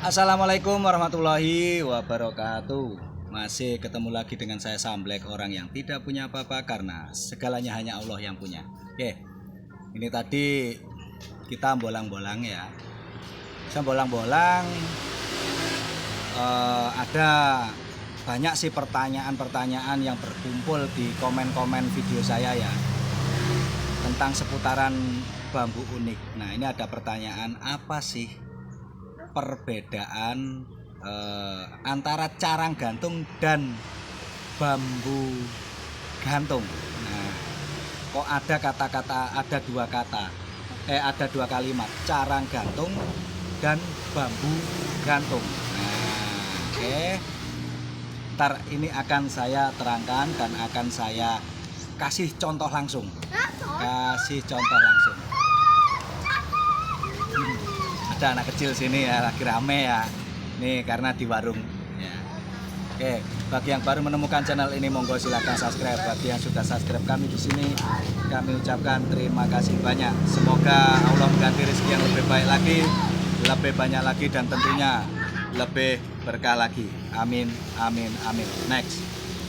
Assalamualaikum warahmatullahi wabarakatuh. Masih ketemu lagi dengan saya Samblek, orang yang tidak punya apa-apa karena segalanya hanya Allah yang punya. Oke, ini tadi kita bolang-bolang ya. Saya bolang-bolang, ada banyak sih pertanyaan-pertanyaan yang berkumpul di komen-komen video saya ya, tentang seputaran bambu unik. Nah, ini ada pertanyaan, apa sih perbedaan antara carang gantung dan bambu gantung? Nah, kok ada kata-kata, ada dua kalimat, carang gantung dan bambu gantung. Nah, oke. Ntar ini akan saya terangkan dan akan saya kasih contoh langsung. Ada anak kecil sini ya, lagi rame ya. Nih karena di warung ya. Oke, bagi yang baru menemukan channel ini monggo silahkan subscribe. Bagi yang sudah subscribe kami di sini, kami ucapkan terima kasih banyak. Semoga Allah mengganti rezeki yang lebih baik lagi, lebih banyak lagi, dan tentunya lebih berkah lagi. Amin, amin, amin. Next,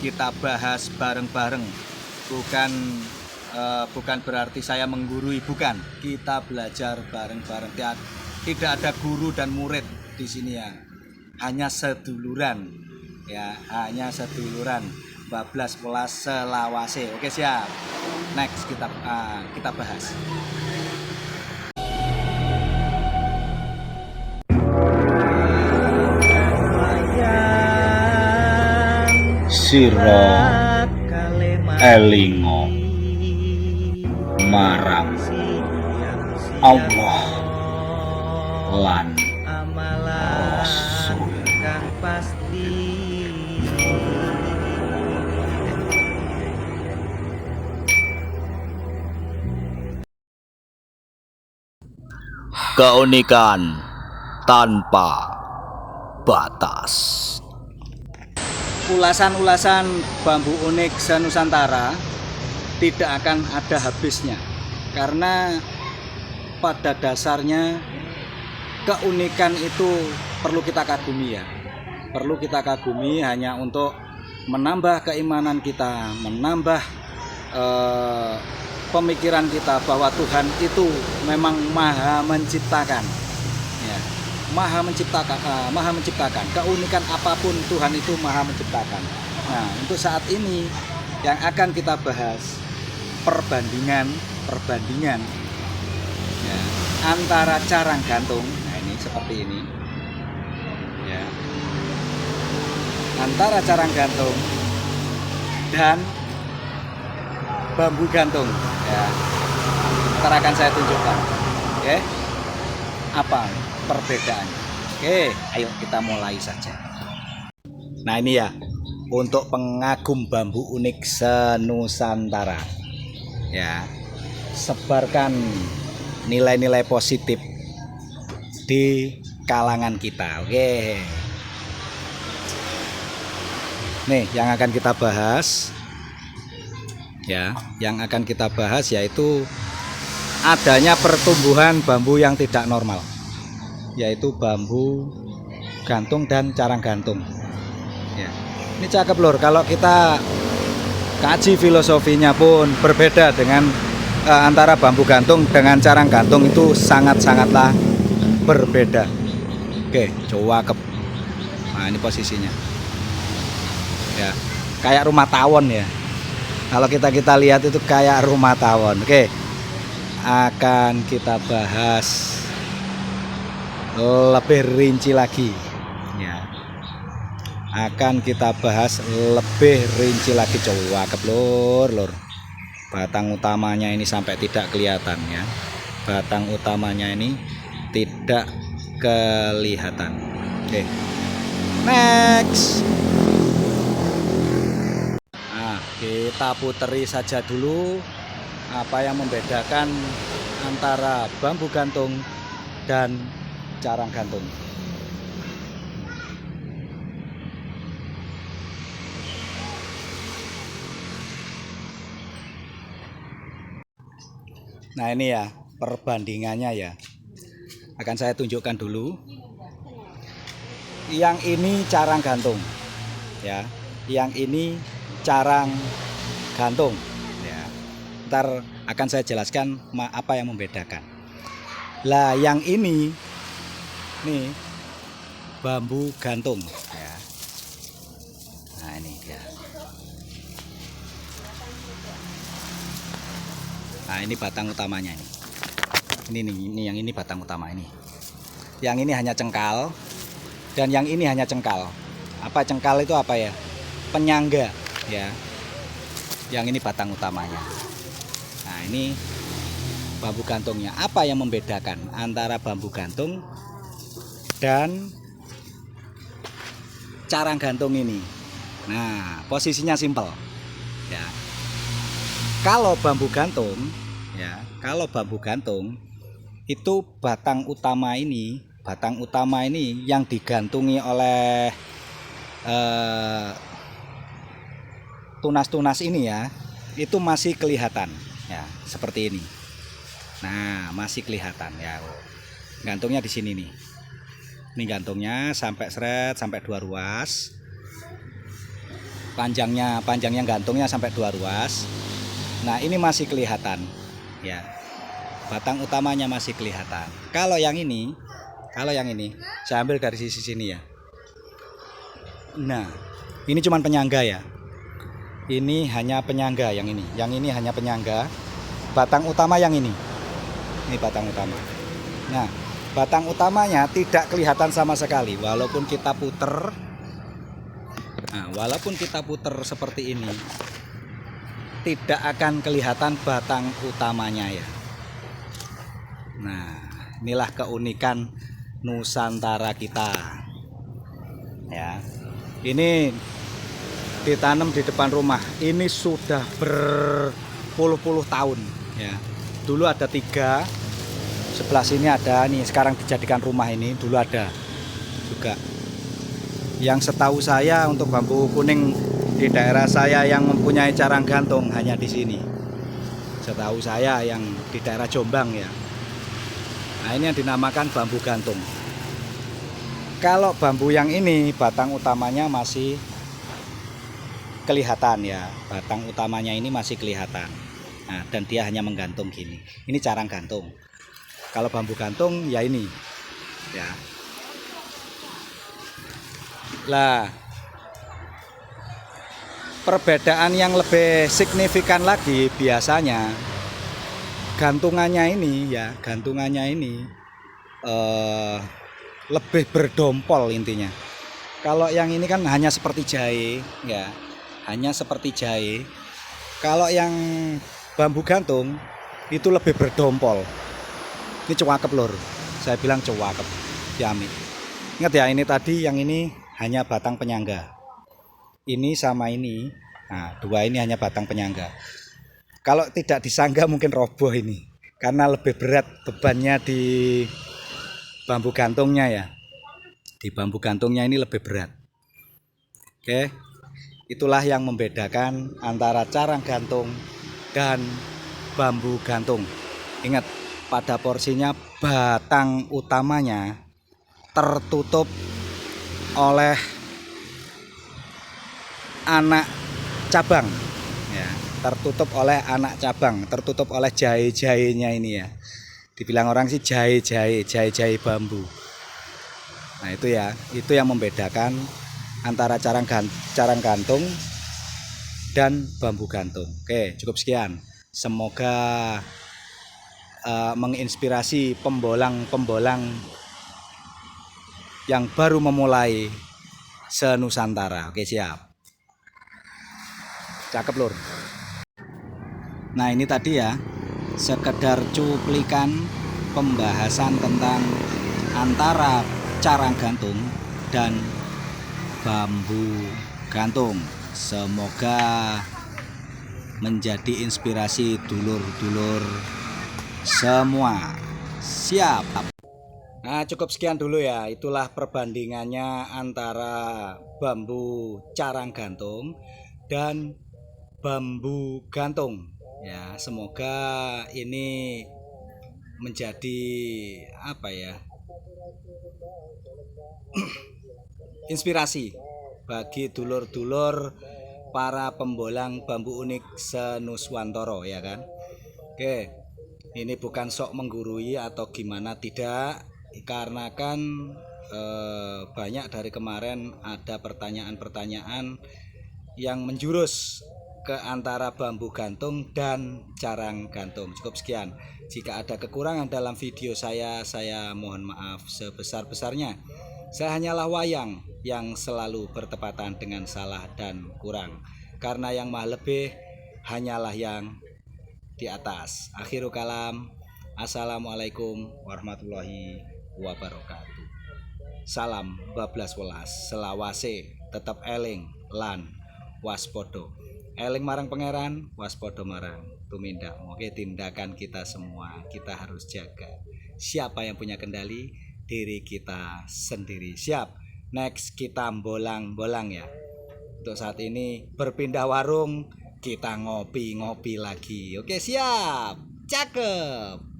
kita bahas bareng-bareng. Bukan berarti saya menggurui, bukan. Kita belajar bareng-bareng. Tidak ada guru dan murid di sini ya. Hanya seduluran. Ya, hanya seduluran. Bablas pelas selawase. Oke, siap. Next kita bahas. Siro elingo marang Allah lan Rasul. Keunikan tanpa batas. Ulasan-ulasan bambu unik se-Nusantara tidak akan ada habisnya, karena pada dasarnya keunikan itu perlu kita kagumi ya. Perlu kita kagumi hanya untuk menambah keimanan kita, menambah pemikiran kita bahwa Tuhan itu memang maha menciptakan ya. Maha menciptakan keunikan apapun, Tuhan itu maha menciptakan. Nah, untuk saat ini yang akan kita bahas perbandingan ya, antara carang gantung. Nah, ini seperti ini ya, antara carang gantung dan bambu gantung ya. Ntar akan saya tunjukkan, oke, apa perbedaannya. Oke, ayo kita mulai saja. Nah, ini ya, untuk pengagum bambu unik se-Nusantara ya, sebarkan nilai-nilai positif di kalangan kita. Oke, nih yang akan kita bahas ya, yaitu adanya pertumbuhan bambu yang tidak normal, yaitu bambu gantung dan carang gantung ya. Ini cakep lur, kalau kita kaji filosofinya pun berbeda dengan antara bambu gantung dengan carang gantung, itu sangat-sangatlah berbeda. Oke, cakep. Nah, ini posisinya ya, kayak rumah tawon ya. Kalau kita lihat itu kayak rumah tawon. Oke, akan kita bahas lebih rinci lagi ya, cakep lur. Batang utamanya ini sampai tidak kelihatan ya, Oke, next. Nah, kita puteri saja dulu apa yang membedakan antara bambu gantung dan carang gantung. Nah, ini ya perbandingannya ya, akan saya tunjukkan dulu. Yang ini carang gantung, ya. Yang ini carang gantung, ya. Ntar akan saya jelaskan apa yang membedakan. Lah, yang ini, nih, bambu gantung, ya. Nah, ini dia. Nah, ini batang utamanya ini. Ini yang ini batang utama ini. Yang ini hanya cengkal dan yang ini hanya cengkal. Apa cengkal itu apa ya? Penyangga, ya. Yang ini batang utamanya. Nah, ini bambu gantungnya. Apa yang membedakan antara bambu gantung dan carang gantung ini? Nah, posisinya simpel, ya. Kalau bambu gantung, ya, kalau bambu gantung itu batang utama ini yang digantungi oleh tunas-tunas ini, ya, itu masih kelihatan, ya, seperti ini. Nah, masih kelihatan, ya. Gantungnya di sini nih. Ini gantungnya sampai seret, sampai 2 ruas. Panjangnya gantungnya sampai 2 ruas. Nah, ini masih kelihatan, ya. Batang utamanya masih kelihatan. Kalau yang ini saya ambil dari sisi sini, ya. Nah, ini cuman penyangga, ya. Ini hanya penyangga yang ini. Yang ini hanya penyangga. Batang utama yang ini. Ini batang utama. Nah, batang utamanya tidak kelihatan sama sekali walaupun kita puter. Nah, walaupun kita puter seperti ini, tidak akan kelihatan batang utamanya, ya. Nah, inilah keunikan Nusantara kita, ya. Ini ditanam di depan rumah. Ini sudah berpuluh-puluh tahun, ya. Dulu ada 3, sebelah sini ada, nih sekarang dijadikan rumah. Ini dulu ada juga. Yang setahu saya untuk bambu kuning di daerah saya yang mempunyai carang gantung hanya di sini. Setahu saya yang di daerah Jombang, ya. Nah, ini yang dinamakan bambu gantung. Kalau bambu yang ini batang utamanya masih kelihatan, ya. Batang utamanya ini masih kelihatan. Nah, dan dia hanya menggantung gini. Ini carang gantung. Kalau bambu gantung ya ini, ya. Lah, perbedaan yang lebih signifikan lagi biasanya gantungannya ini, ya, lebih berdompol intinya. Kalau yang ini kan hanya seperti jahe, ya, hanya seperti jahe. Kalau yang bambu gantung itu lebih berdompol. Ini cuakep, lur. Saya bilang cuakep, yami. Ingat, ya, ini tadi yang ini hanya batang penyangga. Ini sama ini, nah, 2 ini hanya batang penyangga. Kalau tidak disangga mungkin roboh ini, karena lebih berat bebannya di bambu gantungnya, ya. Di bambu gantungnya ini lebih berat. Oke, itulah yang membedakan antara carang gantung dan bambu gantung. Ingat, pada porsinya batang utamanya tertutup oleh anak cabang, ya, tertutup oleh anak cabang, tertutup oleh jahe-jahenya ini, ya. Dibilang orang sih jahe bambu. Nah, itu, ya, itu yang membedakan antara carang gantung dan bambu gantung. Oke, cukup sekian. Semoga menginspirasi pembolang-pembolang yang baru memulai se-Nusantara. Oke, siap. Cakep, lur. Nah, ini tadi, ya, sekedar cuplikan pembahasan tentang antara carang gantung dan bambu gantung. Semoga menjadi inspirasi dulur-dulur semua. Siap. Nah, cukup sekian dulu, ya. Itulah perbandingannya antara bambu carang gantung dan bambu gantung, ya. Semoga ini menjadi apa, ya, inspirasi bagi dulur-dulur para pembolang bambu unik senuswantara, ya kan. Oke, ini bukan sok menggurui atau gimana, tidak, karena kan banyak dari kemarin ada pertanyaan-pertanyaan yang menjurus ke antara bambu gantung dan jarang gantung. Cukup sekian. Jika ada kekurangan dalam video saya mohon maaf sebesar-besarnya. Saya hanyalah wayang yang selalu bertepatan dengan salah dan kurang, karena yang maha lebih hanyalah yang di atas. Akhirul kalam. Assalamualaikum warahmatullahi wabarakatuh. Salam bablas welas selawase, tetap eling lan waspodo. Eling marang pangeran, waspodo marang tumindak. Oke, tindakan kita semua kita harus jaga. Siapa yang punya kendali? Diri kita sendiri. Siap. Next kita bolang-bolang ya. Untuk saat ini berpindah warung, kita ngopi-ngopi lagi. Oke, siap. Cakep.